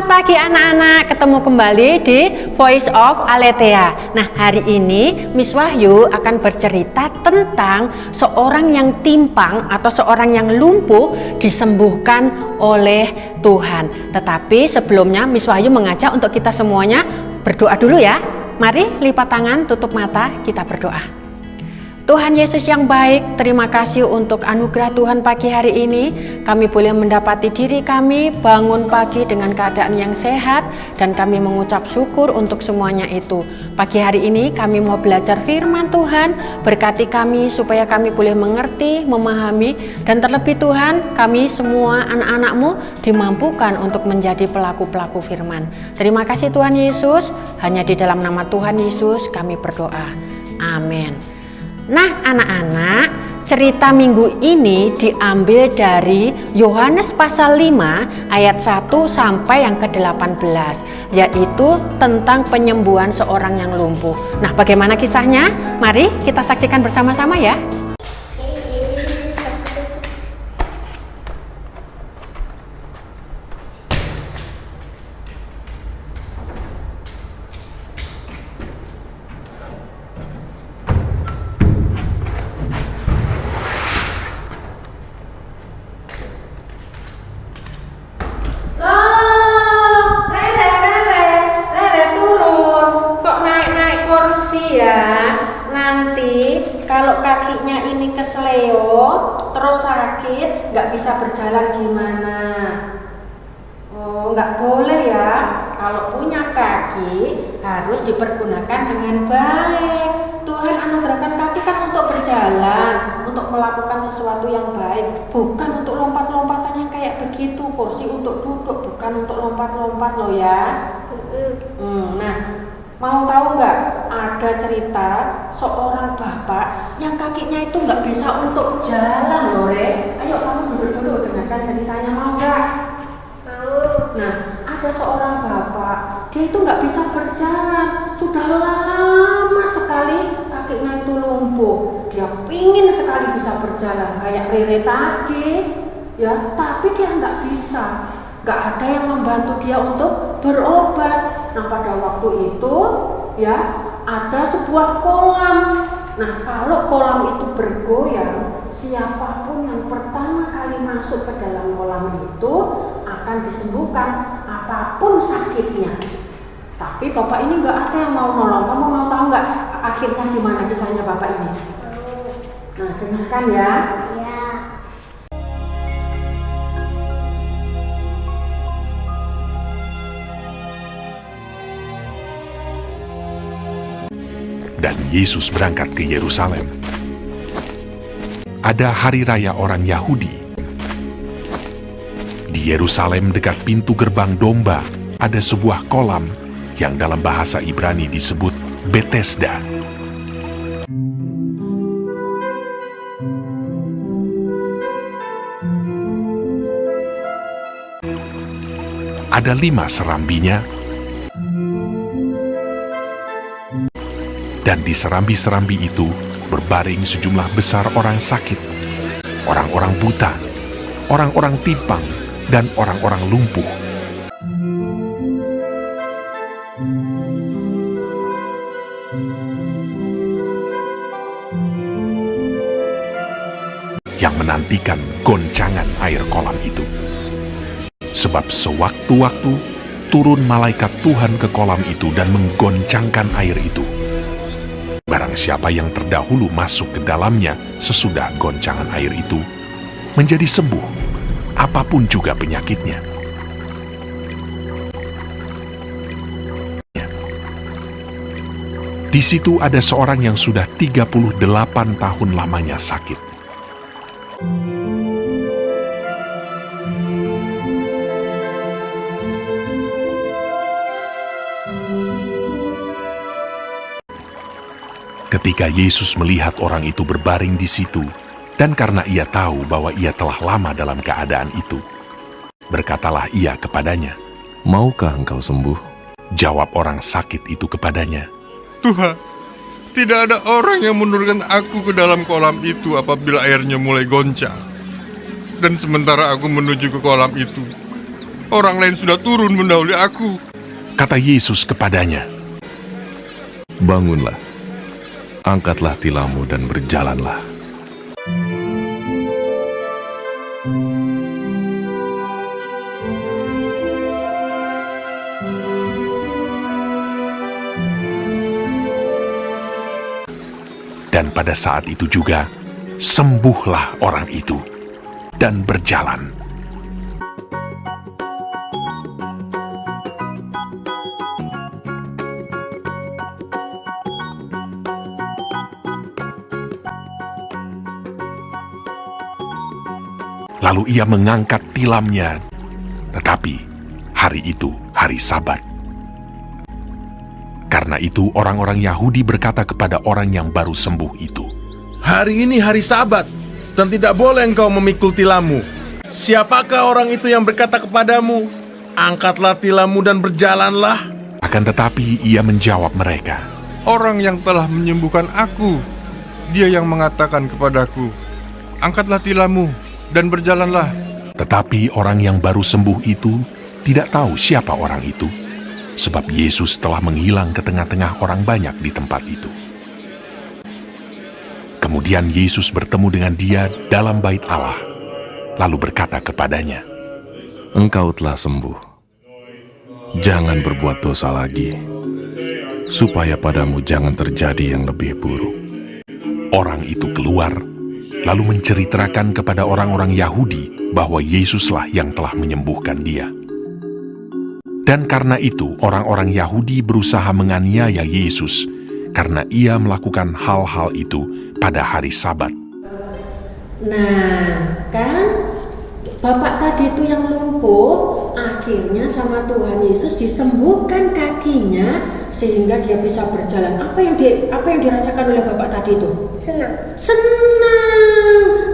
Selamat pagi anak-anak, ketemu kembali di Voice of Aletheia. Nah, hari ini Miss Wahyu akan bercerita tentang seorang yang timpang atau seorang yang lumpuh disembuhkan oleh Tuhan. Tetapi sebelumnya Miss Wahyu mengajak untuk kita semuanya berdoa dulu ya. Mari lipat tangan, tutup mata, kita berdoa. Tuhan Yesus yang baik, terima kasih untuk anugerah Tuhan pagi hari ini. Kami boleh mendapati diri kami bangun pagi dengan keadaan yang sehat dan kami mengucap syukur untuk semuanya itu. Pagi hari ini kami mau belajar firman Tuhan, berkati kami supaya kami boleh mengerti, memahami, dan terlebih Tuhan, kami semua anak-anak-Mu dimampukan untuk menjadi pelaku-pelaku firman. Terima kasih Tuhan Yesus, hanya di dalam nama Tuhan Yesus kami berdoa. Amin. Nah anak-anak, cerita minggu ini diambil dari Yohanes pasal 5 ayat 1 sampai yang ke-18, yaitu tentang penyembuhan seorang yang lumpuh. Nah bagaimana kisahnya? Mari kita saksikan bersama-sama ya. Kalau kakinya ini kesleo, terus sakit, nggak bisa berjalan gimana? Oh, nggak boleh ya. Kalau punya kaki harus dipergunakan dengan baik. Tuhan anugerahkan kaki kan untuk berjalan, untuk melakukan sesuatu yang baik, bukan untuk lompat-lompatan yang kayak begitu. Kursi untuk duduk, bukan untuk lompat-lompat loh ya. Nah, mau tahu nggak? Ada cerita seorang bapak yang kakinya itu nggak bisa untuk jalan loh, Re. Ayo kamu duduk dulu, dengarkan ceritanya, mau nggak? Mau. Nah, ada seorang bapak, dia itu nggak bisa berjalan, sudah lama sekali kakinya itu lumpuh. Dia pingin sekali bisa berjalan kayak Rere tadi, ya, tapi dia nggak bisa. Nggak ada yang membantu dia untuk berobat. Nah pada waktu itu ya ada sebuah kolam. Nah kalau kolam itu bergoyang, siapapun yang pertama kali masuk ke dalam kolam itu akan disembuhkan apapun sakitnya. Tapi bapak ini nggak ada yang mau nolong. Kamu mau tahu nggak akhirnya gimana kisahnya bapak ini? Nah dengarkan ya. Dan Yesus berangkat ke Yerusalem. Ada hari raya orang Yahudi. Di Yerusalem dekat pintu gerbang domba ada sebuah kolam yang dalam bahasa Ibrani disebut Betesda. Ada 5 serambinya, dan di serambi-serambi itu berbaring sejumlah besar orang sakit, orang-orang buta, orang-orang timpang, dan orang-orang lumpuh. Yang menantikan goncangan air kolam itu. Sebab sewaktu-waktu turun malaikat Tuhan ke kolam itu dan menggoncangkan air itu. Barang siapa yang terdahulu masuk ke dalamnya sesudah goncangan air itu, menjadi sembuh, apapun juga penyakitnya. Di situ ada seorang yang sudah 38 tahun lamanya sakit. Ketika Yesus melihat orang itu berbaring di situ, dan karena ia tahu bahwa ia telah lama dalam keadaan itu, berkatalah ia kepadanya, "Maukah engkau sembuh?" Jawab orang sakit itu kepadanya, "Tuhan, tidak ada orang yang menurunkan aku ke dalam kolam itu apabila airnya mulai goncang. Dan sementara aku menuju ke kolam itu, Orang lain sudah turun mendahului aku. Kata Yesus kepadanya, Bangunlah, angkatlah tilammu dan berjalanlah. dan pada saat itu juga sembuhlah orang itu dan berjalan. Lalu ia mengangkat tilamnya, tetapi hari itu hari Sabat. Karena itu orang-orang Yahudi berkata kepada orang yang baru sembuh itu, Hari ini hari Sabat, dan tidak boleh engkau memikul tilammu. Siapakah orang itu yang berkata kepadamu, angkatlah tilammu dan berjalanlah? Akan tetapi ia menjawab mereka, Orang yang telah menyembuhkan aku, dia yang mengatakan kepadaku, angkatlah tilammu dan berjalanlah. Tetapi orang yang baru sembuh itu tidak tahu siapa orang itu, sebab Yesus telah menghilang ke tengah-tengah orang banyak di tempat itu. Kemudian Yesus bertemu dengan dia dalam bait Allah, lalu berkata kepadanya, Engkau telah sembuh. Jangan berbuat dosa lagi, supaya padamu jangan terjadi yang lebih buruk. Orang itu keluar, lalu menceritakan kepada orang-orang Yahudi bahwa Yesuslah yang telah menyembuhkan dia. Dan karena itu orang-orang Yahudi berusaha menganiaya Yesus karena ia melakukan hal-hal itu pada hari Sabat. Nah, kan bapak tadi itu yang lumpuh, akhirnya sama Tuhan Yesus disembuhkan kakinya sehingga dia bisa berjalan. Apa yang dirasakan oleh bapak tadi itu? Senang.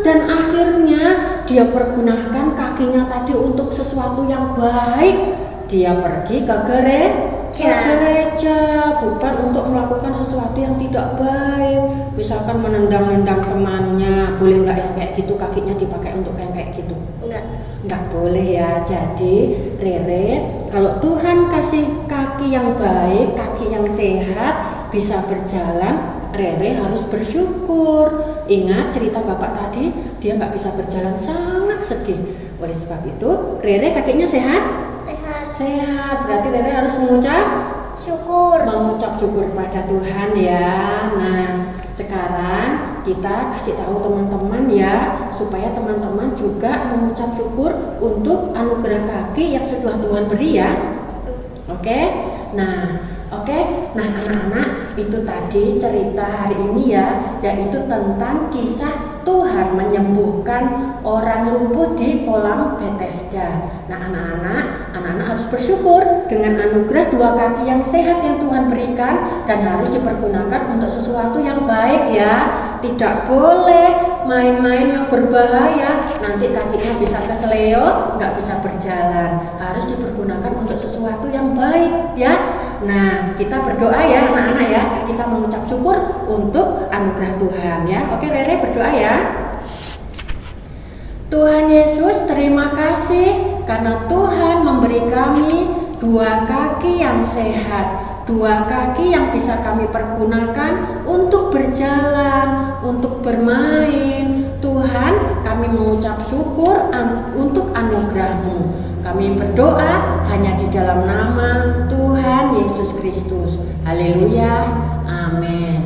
Dan akhirnya dia pergunakan kakinya tadi untuk sesuatu yang baik. Dia pergi ke gereja, bukan untuk melakukan sesuatu yang tidak baik. Misalkan menendang-nendang temannya, boleh nggak yang kayak gitu, kakinya dipakai untuk yang kayak gitu? Nggak boleh ya. Jadi Rere, kalau Tuhan kasih kaki yang baik, kaki yang sehat, bisa berjalan, Rere harus bersyukur. Ingat cerita bapak tadi, dia nggak bisa berjalan, sangat sedih. Oleh sebab itu, Rere kakinya sehat? Sehat, berarti Rere harus mengucap syukur pada Tuhan ya. Nah, sekarang kita kasih tahu teman-teman ya, supaya teman-teman juga mengucap syukur untuk anugerah kaki yang sudah Tuhan beri ya. Oke? Nah, anak-anak, itu tadi cerita hari ini ya, yaitu tentang kisah Tuhan menyembuhkan orang lumpuh di kolam Bethesda. Nah, anak-anak harus bersyukur dengan anugerah dua kaki yang sehat yang Tuhan berikan dan harus dipergunakan untuk sesuatu yang baik ya. Tidak boleh main-main yang berbahaya, nanti kakinya bisa keseleo, nggak bisa berjalan. Harus dipergunakan untuk sesuatu yang baik ya. Nah, kita berdoa ya anak-anak ya. Kita mengucap syukur untuk anugerah Tuhan ya. Oke, Rere berdoa ya. Tuhan Yesus, terima kasih karena Tuhan memberi kami dua kaki yang sehat, dua kaki yang bisa kami pergunakan untuk berjalan, untuk bermain. Tuhan, kami mengucap syukur untuk anugerah-Mu. Kami berdoa hanya di dalam nama Tuhan Yesus Kristus. Haleluya, amin.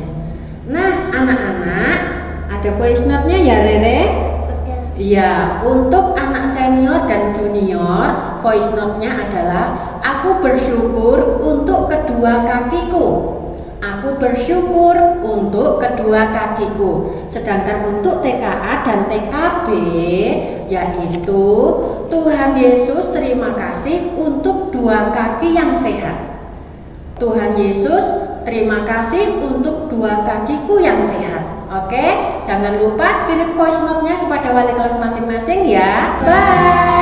Nah, anak-anak, ada voice note-nya ya, Rere? Iya, untuk anak senior dan junior, voice note-nya adalah aku bersyukur untuk kedua kakiku. Aku bersyukur untuk kedua kakiku. Sedangkan untuk TKA dan TKB, yaitu Tuhan Yesus terima kasih untuk dua kaki yang sehat. Tuhan Yesus terima kasih untuk dua kakiku yang sehat. Oke, jangan lupa kirim voice note-nya kepada wali kelas masing-masing ya. Bye.